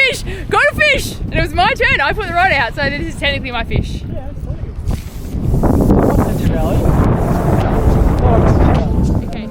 fish! Got a fish! And it was my turn. I put the rod out, so this is technically my fish. Yeah, absolutely. Okay.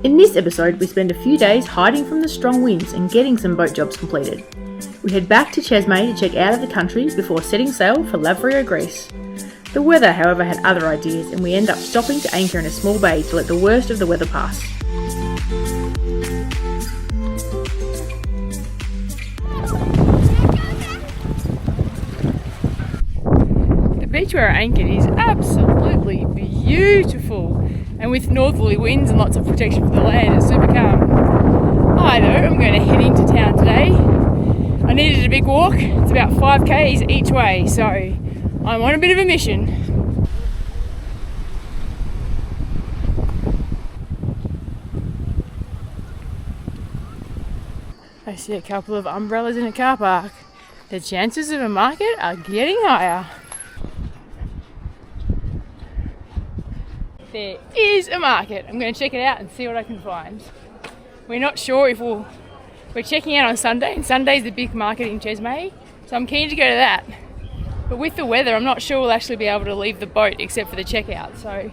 In this episode, we spend a few days hiding from the strong winds and getting some boat jobs completed. We head back to Cesme to check out of the country before setting sail for Lavrio, Greece. The weather, however, had other ideas, and we end up stopping to anchor in a small bay to let the worst of the weather pass. The beach where I anchored is absolutely beautiful, and with northerly winds and lots of protection for the land, it's super calm. Hi though, I'm going to head into town today. I needed a big walk. It's about 5k's each way, so I'm on a bit of a mission. I see a couple of umbrellas in a car park. The chances of a market are getting higher. There is a market. I'm going to check it out and see what I can find. We're not sure if we're checking out on Sunday, and Sunday's the big market in Cesme, so I'm keen to go to that. But with the weather, I'm not sure we'll actually be able to leave the boat except for the checkout. So,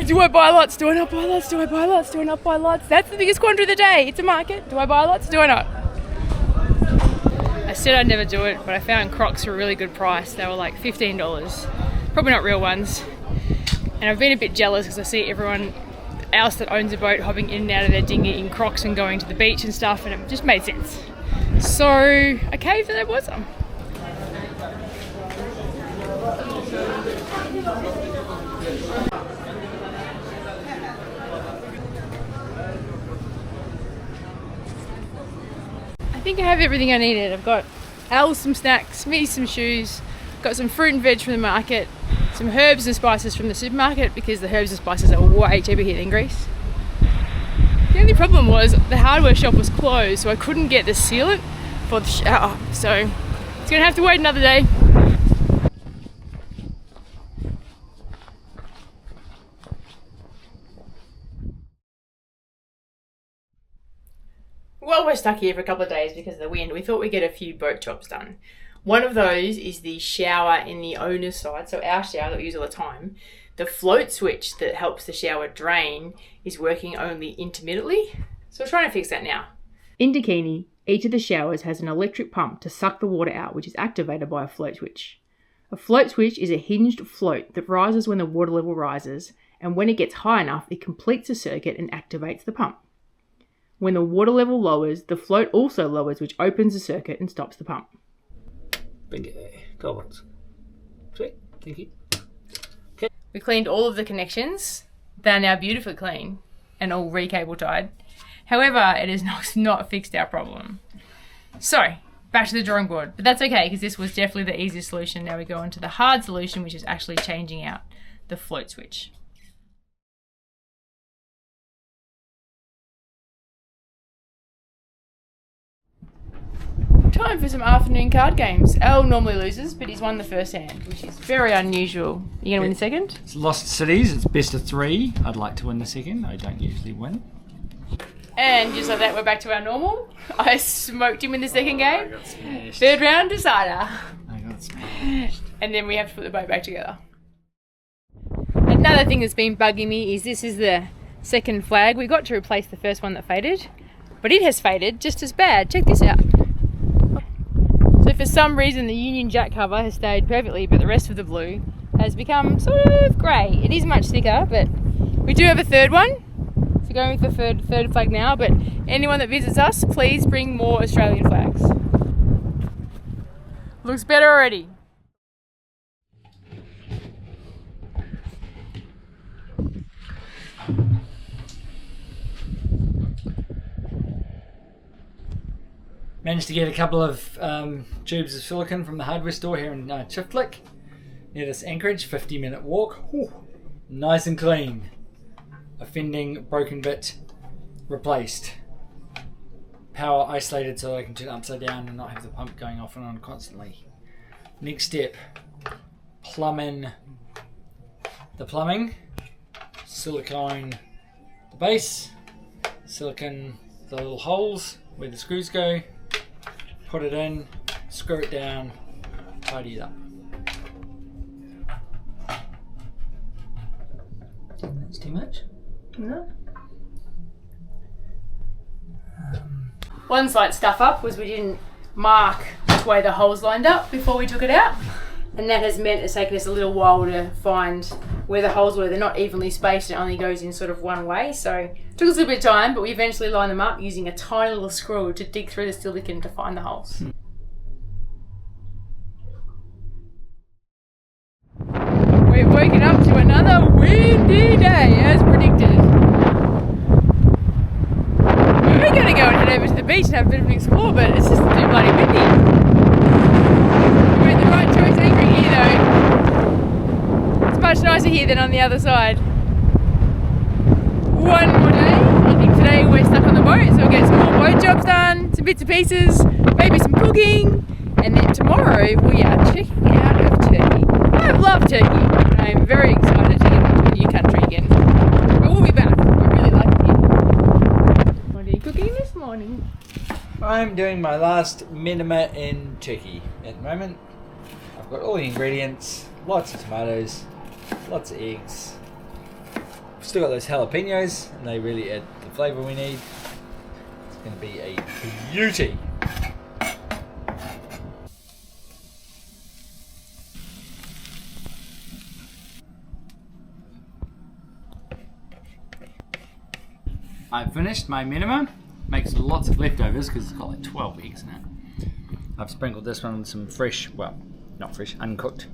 do I buy lots? Do I not buy lots? Do I buy lots? Do I not buy lots? That's the biggest quandary of the day. It's a market. Do I buy lots? Do I not? I said I'd never do it, but I found Crocs for a really good price. They were like $15. Probably not real ones. And I've been a bit jealous because I see everyone else that owns a boat hopping in and out of their dinghy in Crocs and going to the beach and stuff, and it just made sense. So I caved and I bought some. I think I have everything I needed. I've got Al some snacks, me some shoes, got some fruit and veg from the market, some herbs and spices from the supermarket because the herbs and spices are way cheaper here than Greece. The only problem was the hardware shop was closed, so I couldn't get the sealant for the shower, so it's gonna have to wait another day. Well, we're stuck here for a couple of days because of the wind. We thought we'd get a few boat jobs done. One of those is the shower in the owner's side, so our shower that we use all the time. The float switch that helps the shower drain is working only intermittently, so we're trying to fix that now. In Dakini, each of the showers has an electric pump to suck the water out, which is activated by a float switch. A float switch is a hinged float that rises when the water level rises, and when it gets high enough, it completes the circuit and activates the pump. When the water level lowers, the float also lowers, which opens the circuit and stops the pump. Bingo. That works. Sweet. Thank you. Okay. We cleaned all of the connections. They're now beautifully clean and all re-cable tied. However, it has not fixed our problem. So, back to the drawing board. But that's okay, because this was definitely the easiest solution. Now we go on to the hard solution, which is actually changing out the float switch. Time for some afternoon card games. Al normally loses, but he's won the first hand, which is very unusual. You gonna win the second? It's Lost Cities. It's best of 3. I'd like to win the second. I don't usually win. And just like that, we're back to our normal. I smoked him in the second game. I got smashed. Third round decider. I got smashed. And then we have to put the boat back together. Another thing that's been bugging me is this is the second flag. We got to replace the first one that faded, but it has faded just as bad. Check this out. So for some reason the Union Jack cover has stayed perfectly, but the rest of the blue has become sort of grey. It is much thicker, but we do have a third one. So going with the third flag now, but anyone that visits us, please bring more Australian flags. Looks better already. Managed to get a couple of tubes of silicone from the hardware store here in Chiflick, near this anchorage. 50-minute walk. Ooh, nice and clean. A fending broken bit replaced. Power isolated so I can turn it upside down and not have the pump going off and on constantly. Next step, plumbing the plumbing. Silicone the base. Silicone the little holes where the screws go. put it in, screw it down, tidy it up. That's too much? No. One slight stuff up was we didn't mark which way the holes lined up before we took it out, and that has meant it's taken us a little while to find where the holes were. They're not evenly spaced, it only goes in sort of one way, so it took us a little bit of time, but we eventually lined them up using a tiny little screw to dig through the silicone to find the holes. We've woken up to another windy day as predicted. We were going to go and head over to the beach and have a bit of an explore, but it's just too bloody windy. We made the right choice anchoring here though. It's much nicer here than on the other side. One more day. I think today we're stuck on the boat, so we'll get some more boat jobs done, some bits and pieces, maybe some cooking, and then tomorrow we are checking out of Turkey. I love Turkey, and I'm very excited to get into a new country again. But we'll be back. We really like it here. What are you cooking this morning? I'm doing my last minima in Turkey at the moment. I've got all the ingredients, lots of tomatoes, lots of eggs. Still got those jalapenos, and they really add the flavour we need. It's going to be a beauty. I've finished my minima. Makes lots of leftovers because it's got like 12 eggs in it. I've sprinkled this one with some fresh, well, not fresh, uncooked,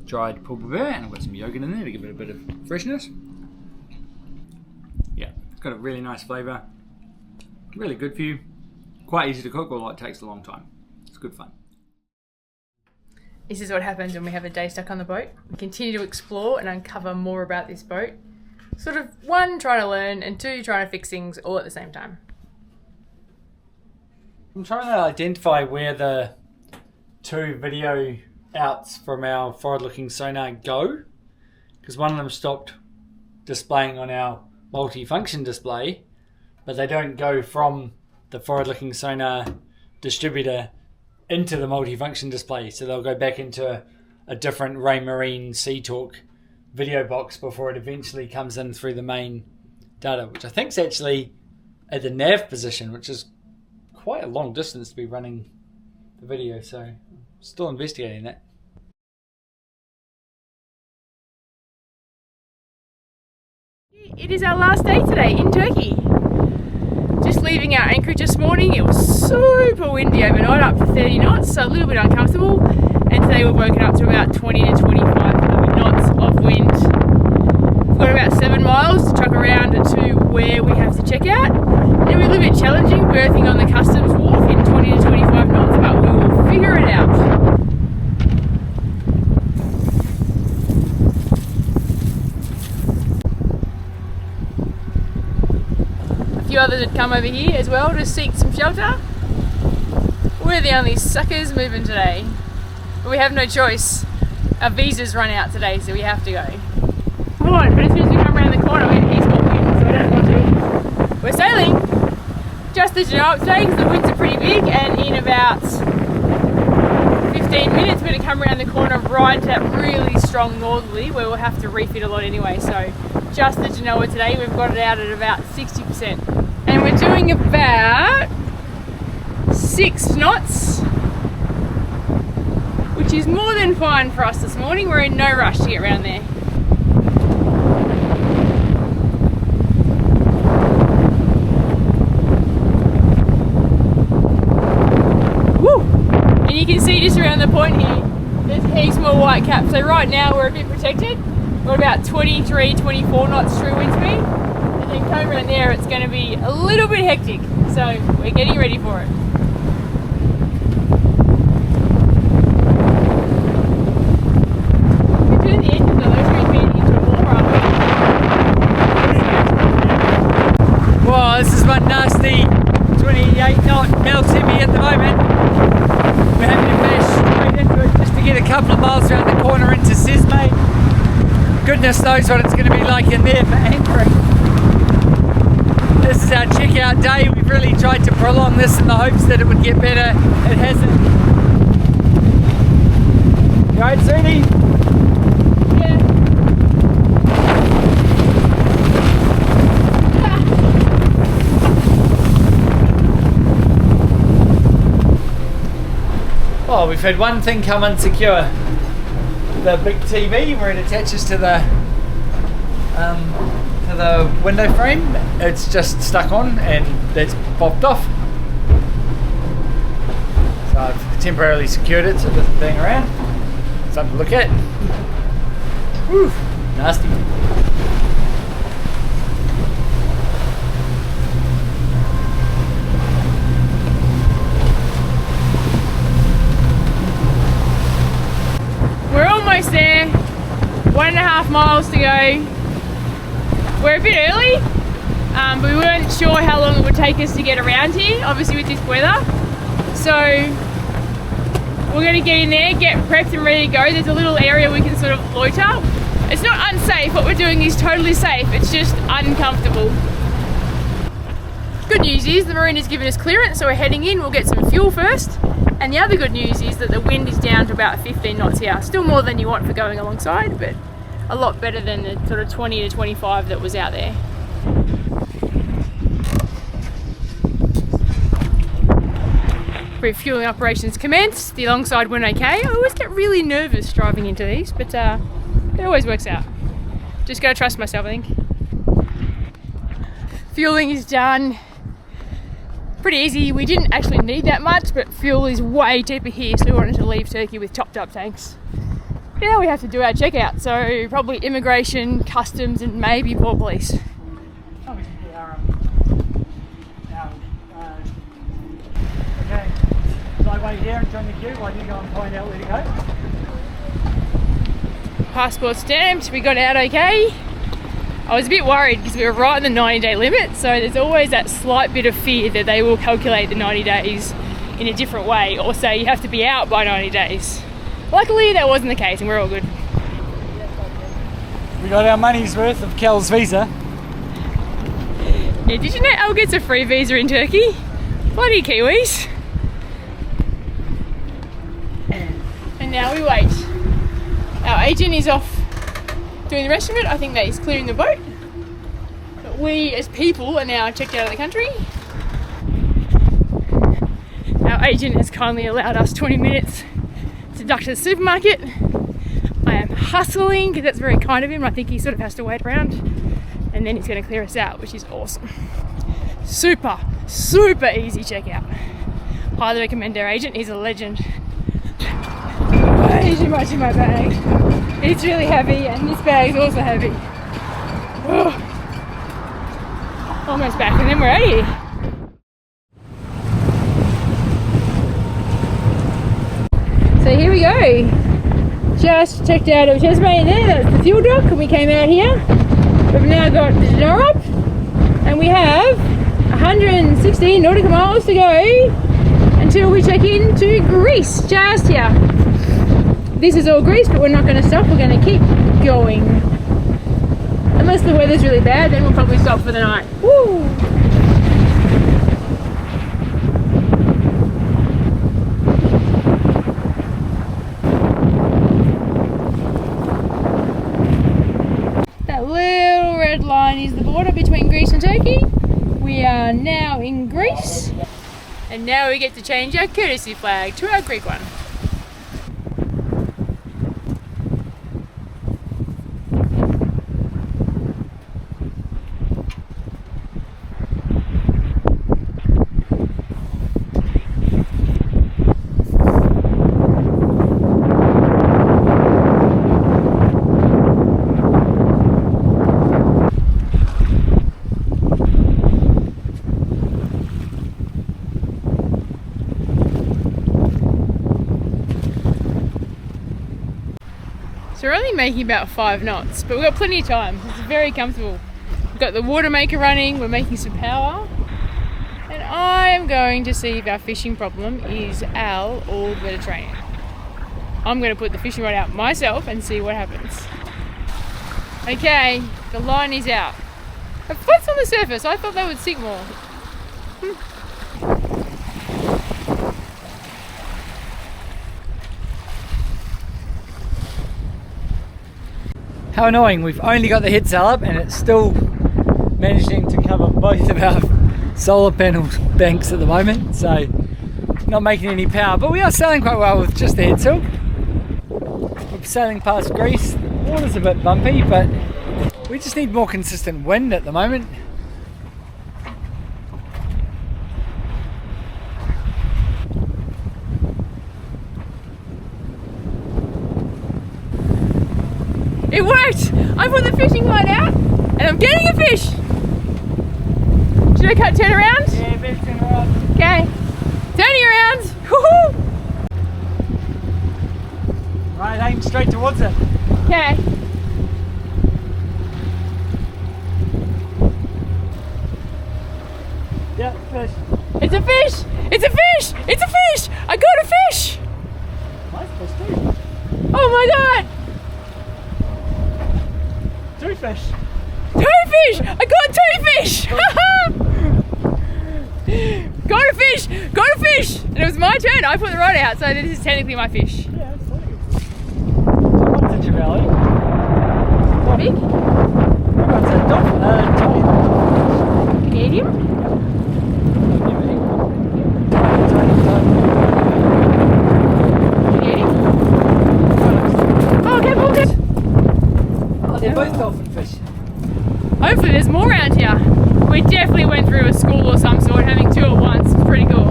dried pulver, and I've got some yogurt in there to give it a bit of freshness. Yeah, it's got a really nice flavour. Really good for you. Quite easy to cook, although it takes a long time. It's good fun. This is what happens when we have a day stuck on the boat. We continue to explore and uncover more about this boat. Sort of one, trying to learn, and two, trying to fix things all at the same time. I'm trying to identify where the two video outs from our forward-looking sonar go, because one of them stopped displaying on our multi-function display, but they don't go from the forward-looking sonar distributor into the multi-function display, so they'll go back into a different Ray Marine Sea Talk video box before it eventually comes in through the main data, which I think is actually at the nav position, which is quite a long distance to be running the video, so I'm still investigating that. It is our last day today in Turkey. Just leaving our anchorage this morning. It was super windy overnight, up to 30 knots, so a little bit uncomfortable. And today we've woken up to about 20 to 25 knots of wind. We've got about 7 miles to truck around to where we have to check out. It'll be a little bit challenging berthing on the customs wharf in 20 to 25 knots, but we will figure it out. A few others had come over here as well to seek some shelter. We're the only suckers moving today, but we have no choice. Our visas run out today, so we have to go. Come on, but as soon as we come around the corner, we're going to east more wind, so I don't want to. We're sailing just as you know it today because the winds are pretty big, and in about 15 minutes we're going to come around the corner right to that really strong northerly where we'll have to refit a lot anyway. So just the Genoa today, we've got it out at about 60%. And we're doing about 6 knots, which is more than fine for us this morning. We're in no rush to get around there. Woo! And you can see just around the point here, there's heaps more white caps. So right now we're a bit protected. We're about 23, 24 knots true wind speed. And then coming around there, it's going to be a little bit hectic. So we're getting ready for it. Well, this is one nasty 28 knot Meltemi at the moment. We're having to finish straight into it just to get a couple of miles around the corner into Cesme. Goodness knows what it's going to be like in there for anchoring. This is our checkout day. We've really tried to prolong this in the hopes that it would get better. It hasn't. You alright, Sudi? Yeah. Oh, we've had one thing come unsecure. The big TV where it attaches to the window frame. It's just stuck on and that's popped off. So I've temporarily secured it so it doesn't bang around. Something to look at. Whew, nasty. We're almost there. 1.5 miles to go. We're a bit early, but we weren't sure how long it would take us to get around here, obviously with this weather. So we're going to get in there, get prepped and ready to go. There's a little area we can sort of loiter. It's not unsafe, what we're doing is totally safe, it's just uncomfortable. Good news is the marine has given us clearance, so we're heading in. We'll get some fuel first. And the other good news is that the wind is down to about 15 knots here. Still more than you want for going alongside, but a lot better than the sort of 20 to 25 that was out there. Refueling operations commenced. The alongside went okay. I always get really nervous driving into these, but it always works out. Just gotta trust myself, I think. Fueling is done. Pretty easy. We didn't actually need that much, but fuel is way cheaper here, so we wanted to leave Turkey with topped up tanks. Now we have to do our checkout, so probably immigration, customs, and maybe port police. Okay, so I wait here and join the queue while you go and find out where to go. Passport stamped, we got out okay. I was a bit worried because we were right in the 90-day limit, so there's always that slight bit of fear that they will calculate the 90 days in a different way, or say you have to be out by 90 days. Luckily that wasn't the case and we're all good. We got our money's worth of Kel's visa. Yeah, did you know Elle gets a free visa in Turkey? Bloody Kiwis. And now we wait. Our agent is off doing the rest of it. I think that he's clearing the boat. But we as people are now checked out of the country. Our agent has kindly allowed us 20 minutes to duck to the supermarket. I am hustling because that's very kind of him. I think he sort of has to wait around and then he's going to clear us out, which is awesome. Super easy checkout. Highly recommend our agent, he's a legend. Way too much in my bag. It's really heavy and this bag is also heavy. Oh. Almost back and then we're out of here. So here we go. Just checked out of Cesme in there, that's the fuel dock, and we came out here. We've now got the door up and we have 116 nautical miles to go until we check into Greece, just here. This is all Greece, but we're not going to stop, we're going to keep going. Unless the weather's really bad, then we'll probably stop for the night. Woo! Line is the border between Greece and Turkey. We are now in Greece and now we get to change our courtesy flag to our Greek one. So we're only making about 5 knots, but we've got plenty of time. It's very comfortable. We've got the water maker running, we're making some power. And I am going to see if our fishing problem is Al or the Mediterranean. I'm going to put the fishing rod out myself and see what happens. Okay, the line is out. It floats on the surface. I thought they would sink more. How annoying, we've only got the head sail up and it's still managing to cover both of our solar panel banks at the moment, so not making any power, but we are sailing quite well with just the head sail. We're sailing past Greece, the water's a bit bumpy, but we just need more consistent wind at the moment. It worked! I put the fishing line out and I'm getting a fish! Should I turn around? Yeah, better turn around. Okay. Turning around! Woohoo! Right, aim straight towards it. Okay. Yeah, fish. It's a fish! It's a fish! It's a fish! I got a fish! Nice fish too. Oh my god! 2 fish. 2 fish! I got 2 fish! Got a fish! Got a fish! And it was my turn. I put the rod out, so this is technically my fish. Yeah, absolutely. What's in your belly? Big? What's that dolphin? Tiny dolphin. Canadian? Canadian? Oh, careful, careful! Oh, they're both dolphin fish. Hopefully there's more around here. We definitely went through a school or some sort, having 2 at once. It's pretty cool.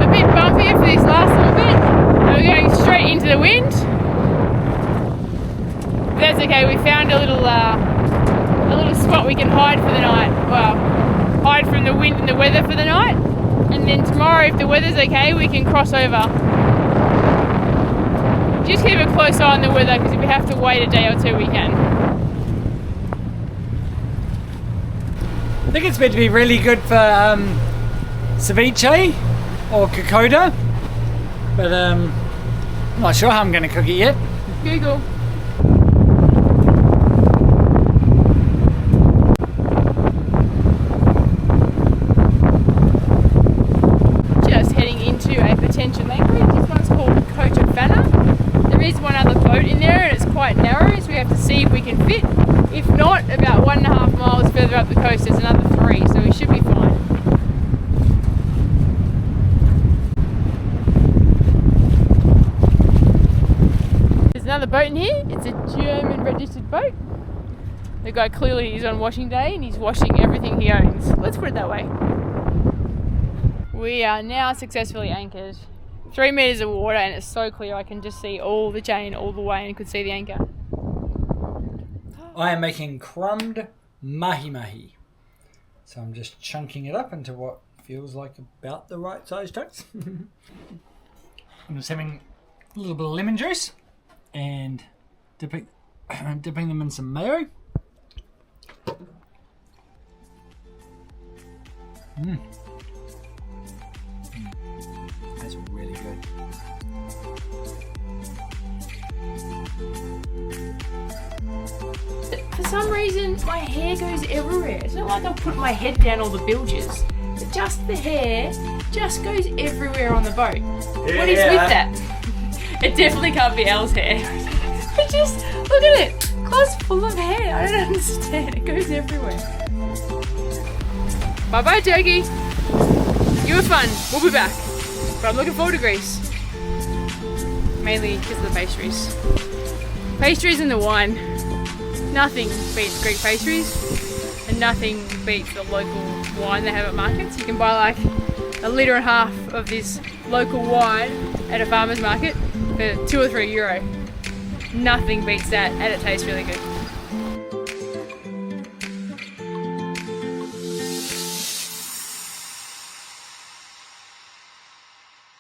A bit bumpier for this last little bit. And we're going straight into the wind. But that's okay, we found a little spot we can hide for the night. Well, hide from the wind and the weather for the night. And then tomorrow, if the weather's okay, we can cross over. Just keep a close eye on the weather, because if we have to wait a day or 2, we can. I think it's meant to be really good for ceviche or kokoda, but I'm not sure how I'm going to cook it yet. Google. Just heading into a potential anchorage. This one's called Kotafana. There is one other boat in there and it's quite narrow, so we have to see if we can fit. If not, about 1.5 miles further up the coast there's another 3, so we should be fine. There's another boat in here. It's a German registered boat. The guy clearly is on washing day and he's washing everything he owns. Let's put it that way. We are now successfully anchored. 3 meters of water and it's so clear I can just see all the chain all the way and could see the anchor. I am making crumbed mahi. So I'm just chunking it up into what feels like about the right size chunks. I'm just having a little bit of lemon juice and dipping them in some mayo. That's really good. For some reason, my hair goes everywhere. It's not like I'll put my head down all the bilges. But just the hair just goes everywhere on the boat. Yeah. What is with that? It definitely can't be Elle's hair. It just, look at it. Clothes full of hair. I don't understand. It goes everywhere. Bye-bye, turkey. You were fun. We'll be back. But I'm looking forward to Greece. Mainly because of the pastries. Pastries and the wine. Nothing beats Greek pastries and nothing beats the local wine they have at markets. You can buy like 1.5 litres of this local wine at a farmer's market for €2 or €3. Nothing beats that and it tastes really good.